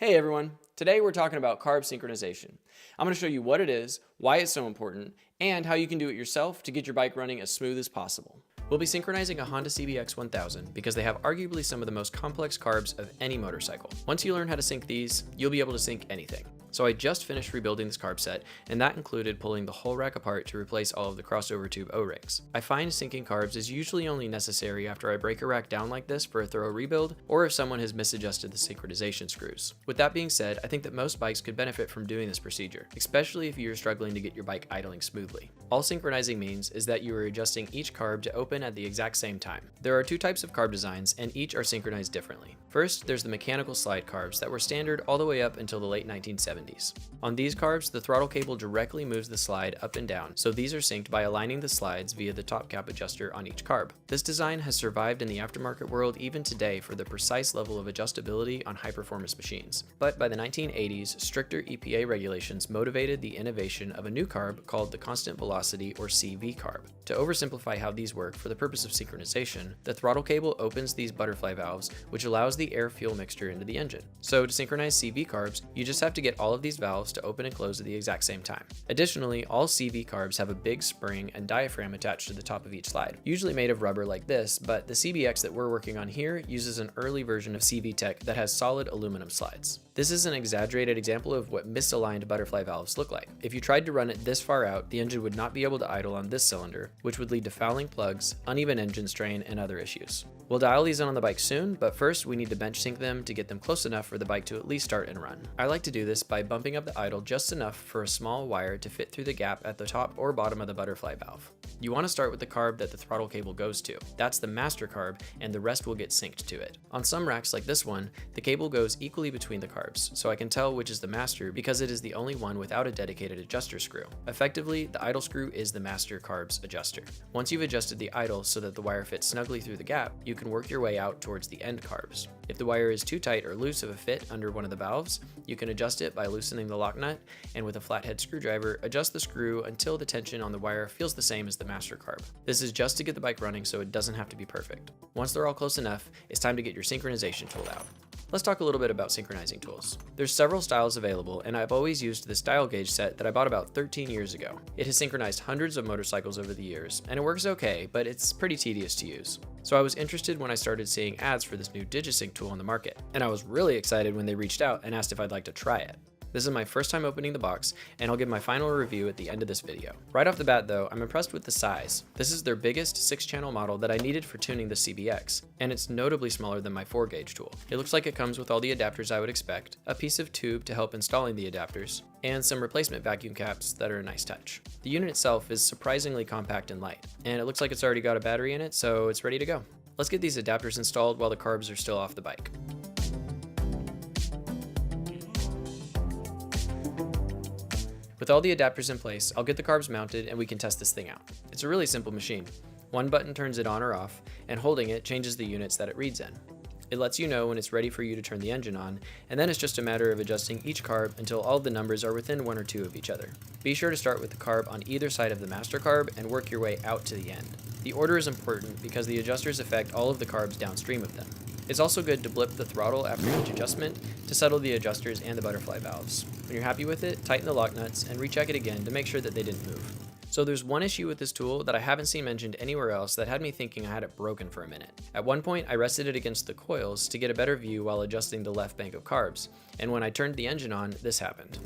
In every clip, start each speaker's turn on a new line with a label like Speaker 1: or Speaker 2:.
Speaker 1: Hey everyone, today we're talking about carb synchronization. I'm going to show you what it is, why it's so important, and how you can do it yourself to get your bike running as smooth as possible. We'll be synchronizing a Honda CBX1000 because they have arguably some of the most complex carbs of any motorcycle. Once you learn how to sync these, you'll be able to sync anything. So I just finished rebuilding this carb set, and that included pulling the whole rack apart to replace all of the crossover tube O-rings. I find syncing carbs is usually only necessary after I break a rack down like this for a thorough rebuild, or if someone has misadjusted the synchronization screws. With that being said, I think that most bikes could benefit from doing this procedure, especially if you're struggling to get your bike idling smoothly. All synchronizing means is that you are adjusting each carb to open at the exact same time. There are two types of carb designs, and each are synchronized differently. First, there's the mechanical slide carbs that were standard all the way up until the late 1970s. On these carbs, the throttle cable directly moves the slide up and down, so these are synced by aligning the slides via the top cap adjuster on each carb. This design has survived in the aftermarket world even today for the precise level of adjustability on high-performance machines. But by the 1980s, stricter EPA regulations motivated the innovation of a new carb called the constant velocity or CV carb. To oversimplify how these work for the purpose of synchronization, the throttle cable opens these butterfly valves, which allows the air-fuel mixture into the engine. So to synchronize CV carbs, you just have to get all of these valves to open and close at the exact same time. Additionally, all CV carbs have a big spring and diaphragm attached to the top of each slide, usually made of rubber like this, but the CBX that we're working on here uses an early version of CV tech that has solid aluminum slides. This is an exaggerated example of what misaligned butterfly valves look like. If you tried to run it this far out, the engine would not be able to idle on this cylinder, which would lead to fouling plugs, uneven engine strain, and other issues. We'll dial these in on the bike soon, but first we need to bench sync them to get them close enough for the bike to at least start and run. I like to do this by bumping up the idle just enough for a small wire to fit through the gap at the top or bottom of the butterfly valve. You want to start with the carb that the throttle cable goes to. That's the master carb, and the rest will get synced to it. On some racks like this one, the cable goes equally between the carbs, so I can tell which is the master because it is the only one without a dedicated adjuster screw. Effectively, the idle screw is the master carbs adjuster. Once you've adjusted the idle so that the wire fits snugly through the gap, you can work your way out towards the end carbs. If the wire is too tight or loose of a fit under one of the valves, you can adjust it by loosening the lock nut, and with a flathead screwdriver, adjust the screw until the tension on the wire feels the same as the master carb. This is just to get the bike running so it doesn't have to be perfect. Once they're all close enough, it's time to get your synchronization tool out. Let's talk a little bit about synchronizing tools. There's several styles available, and I've always used this dial gauge set that I bought about 13 years ago. It has synchronized hundreds of motorcycles over the years, and it works okay, but it's pretty tedious to use. So I was interested when I started seeing ads for this new DigiSync tool on the market, and I was really excited when they reached out and asked if I'd like to try it. This is my first time opening the box, and I'll give my final review at the end of this video. Right off the bat though, I'm impressed with the size. This is their biggest 6-channel model that I needed for tuning the CBX, and it's notably smaller than my 4-gauge tool. It looks like it comes with all the adapters I would expect, a piece of tube to help installing the adapters, and some replacement vacuum caps that are a nice touch. The unit itself is surprisingly compact and light, and it looks like it's already got a battery in it, so it's ready to go. Let's get these adapters installed while the carbs are still off the bike. With all the adapters in place, I'll get the carbs mounted and we can test this thing out. It's a really simple machine. One button turns it on or off, and holding it changes the units that it reads in. It lets you know when it's ready for you to turn the engine on, and then it's just a matter of adjusting each carb until all of the numbers are within one or two of each other. Be sure to start with the carb on either side of the master carb and work your way out to the end. The order is important because the adjusters affect all of the carbs downstream of them. It's also good to blip the throttle after each adjustment to settle the adjusters and the butterfly valves. When you're happy with it, tighten the lock nuts and recheck it again to make sure that they didn't move. So there's one issue with this tool that I haven't seen mentioned anywhere else that had me thinking I had it broken for a minute. At one point, I rested it against the coils to get a better view while adjusting the left bank of carbs, and when I turned the engine on, this happened.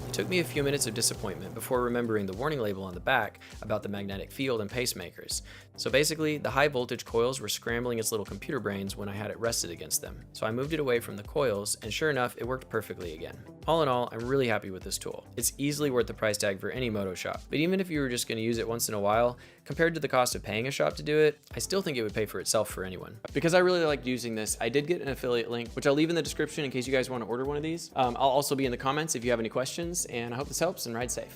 Speaker 1: It took me a few minutes of disappointment before remembering the warning label on the back about the magnetic field and pacemakers. So basically, the high voltage coils were scrambling its little computer brains when I had it rested against them. So I moved it away from the coils, and sure enough, it worked perfectly again. All in all, I'm really happy with this tool. It's easily worth the price tag for any moto shop, but even if you were just going to use it once in a while, compared to the cost of paying a shop to do it, I still think it would pay for itself for anyone. Because I really liked using this, I did get an affiliate link, which I'll leave in the description in case you guys want to order one of these. I'll also be in the comments if you have any questions, and I hope this helps, and ride safe.